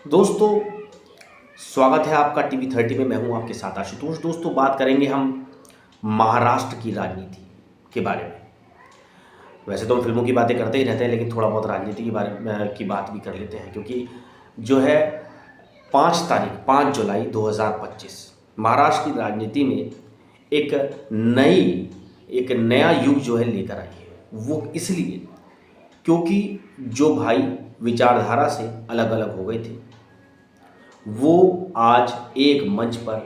दोस्तों, स्वागत है आपका टीवी 30 में। मैं हूं आपके साथ आशुतोष। दोस्तों, बात करेंगे हम महाराष्ट्र की राजनीति के बारे में। वैसे तो हम फिल्मों की बातें करते ही रहते हैं, लेकिन थोड़ा बहुत राजनीति के बारे में की बात भी कर लेते हैं, क्योंकि जो है 5 जुलाई 2025 महाराष्ट्र की राजनीति में एक नया युग जो है लेकर आई है। वो इसलिए क्योंकि जो भाई विचारधारा से अलग अलग हो गए थे, वो आज एक मंच पर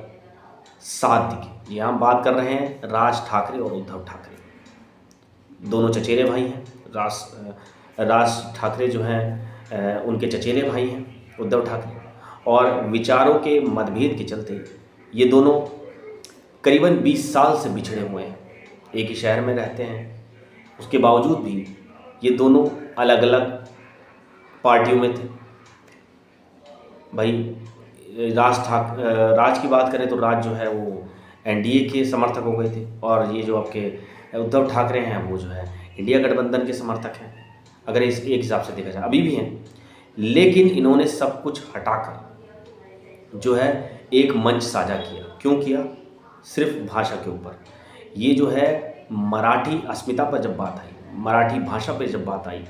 साथ दिखे। यहाँ हम बात कर रहे हैं राज ठाकरे और उद्धव ठाकरे। दोनों चचेरे भाई हैं। राज ठाकरे जो हैं उनके चचेरे भाई हैं उद्धव ठाकरे, और विचारों के मतभेद के चलते ये दोनों करीबन 20 साल से बिछड़े हुए हैं। एक ही शहर में रहते हैं, उसके बावजूद भी ये दोनों अलग अलग पार्टियों में थे। भाई राज की बात करें तो राज जो है वो एनडीए के समर्थक हो गए थे, और ये जो आपके उद्धव ठाकरे हैं वो जो है इंडिया गठबंधन के समर्थक हैं, अगर इस एक हिसाब से देखा जाए अभी भी हैं। लेकिन इन्होंने सब कुछ हटाकर जो है एक मंच साझा किया। क्यों किया? सिर्फ भाषा के ऊपर। ये जो है मराठी अस्मिता पर जब बात आई, मराठी भाषा पर जब बात आई,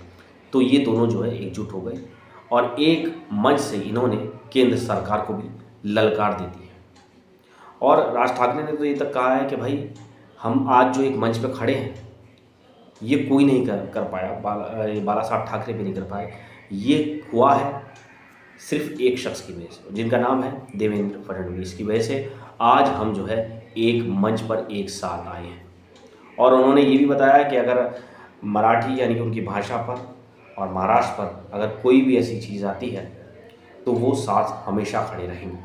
तो ये दोनों जो है एकजुट हो गए और एक मंच से इन्होंने केंद्र सरकार को भी ललकार दे दी है। और राज ठाकरे ने तो ये तक कहा है कि भाई हम आज जो एक मंच पे खड़े हैं, ये कोई नहीं कर पाया, बाला साहब ठाकरे भी नहीं कर पाए। ये हुआ है सिर्फ एक शख्स की वजह से, जिनका नाम है देवेंद्र फडणवीस की वजह से आज हम जो है एक मंच पर एक साथ आए हैं। और उन्होंने ये भी बताया कि अगर मराठी यानी कि उनकी भाषा पर और महाराष्ट्र पर अगर कोई भी ऐसी चीज़ आती है तो वो साथ हमेशा खड़े रहेंगे।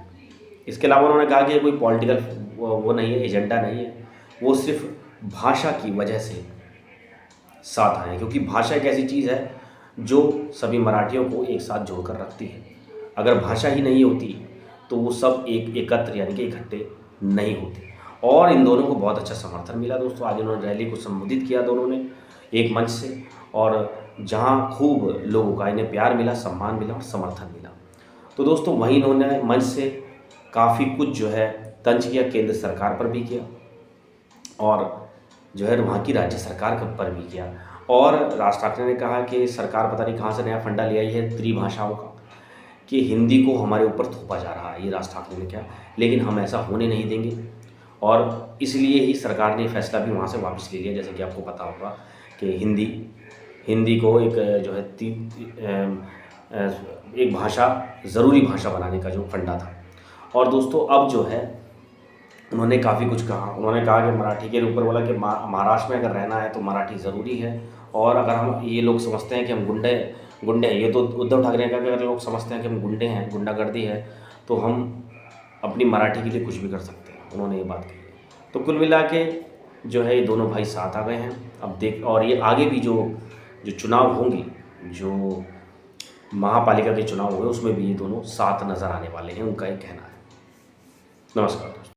इसके अलावा उन्होंने कहा कि ये कोई पॉलिटिकल वो नहीं है, एजेंडा नहीं है, वो सिर्फ भाषा की वजह से साथ आए, क्योंकि भाषा एक ऐसी चीज़ है जो सभी मराठियों को एक साथ जोड़कर रखती है। अगर भाषा ही नहीं होती तो वो सब एकत्र यानी कि इकट्ठे नहीं होते। और इन दोनों को बहुत अच्छा समर्थन मिला दोस्तों। आज उन्होंने रैली को संबोधित किया दोनों ने एक मंच से, और जहां खूब लोगों का इन्हें प्यार मिला, सम्मान मिला और समर्थन मिला। तो दोस्तों, वहीं इन्होंने मंच से काफ़ी कुछ जो है तंज किया, केंद्र सरकार पर भी किया और जो है वहाँ की राज्य सरकार पर भी किया। और राज ठाकरे ने कहा कि सरकार पता नहीं कहाँ से नया फंडा ले आई है त्रिभाषाओं का, कि हिंदी को हमारे ऊपर थोपा जा रहा है। ये राज ठाकरे ने कहा, लेकिन हम ऐसा होने नहीं देंगे। और इसलिए ही सरकार ने फैसला भी वहाँ से वापस ले लिया। जैसे कि आपको पता होगा कि हिंदी को एक जो है एक भाषा, ज़रूरी भाषा बनाने का जो फंडा था। और दोस्तों, अब जो है उन्होंने काफ़ी कुछ कहा। उन्होंने कहा कि मराठी के ऊपर बोला कि महाराष्ट्र में अगर रहना है तो मराठी ज़रूरी है। और अगर हम ये लोग समझते हैं कि हम गुंडे हैं, ये तो उद्धव ठाकरे ने कहा कि अगर लोग समझते हैं कि हम गुंडे हैं, गुंडागर्दी है, तो हम अपनी मराठी के लिए कुछ भी कर सकते हैं। उन्होंने ये बात कही। तो कुल मिला के जो है ये दोनों भाई साथ आ गए हैं। अब देख, और ये आगे भी जो चुनाव होंगे, जो महापालिका के चुनाव होंगे, उसमें भी ये दोनों साथ नज़र आने वाले हैं, उनका ये कहना है। नमस्कार दोस्तों।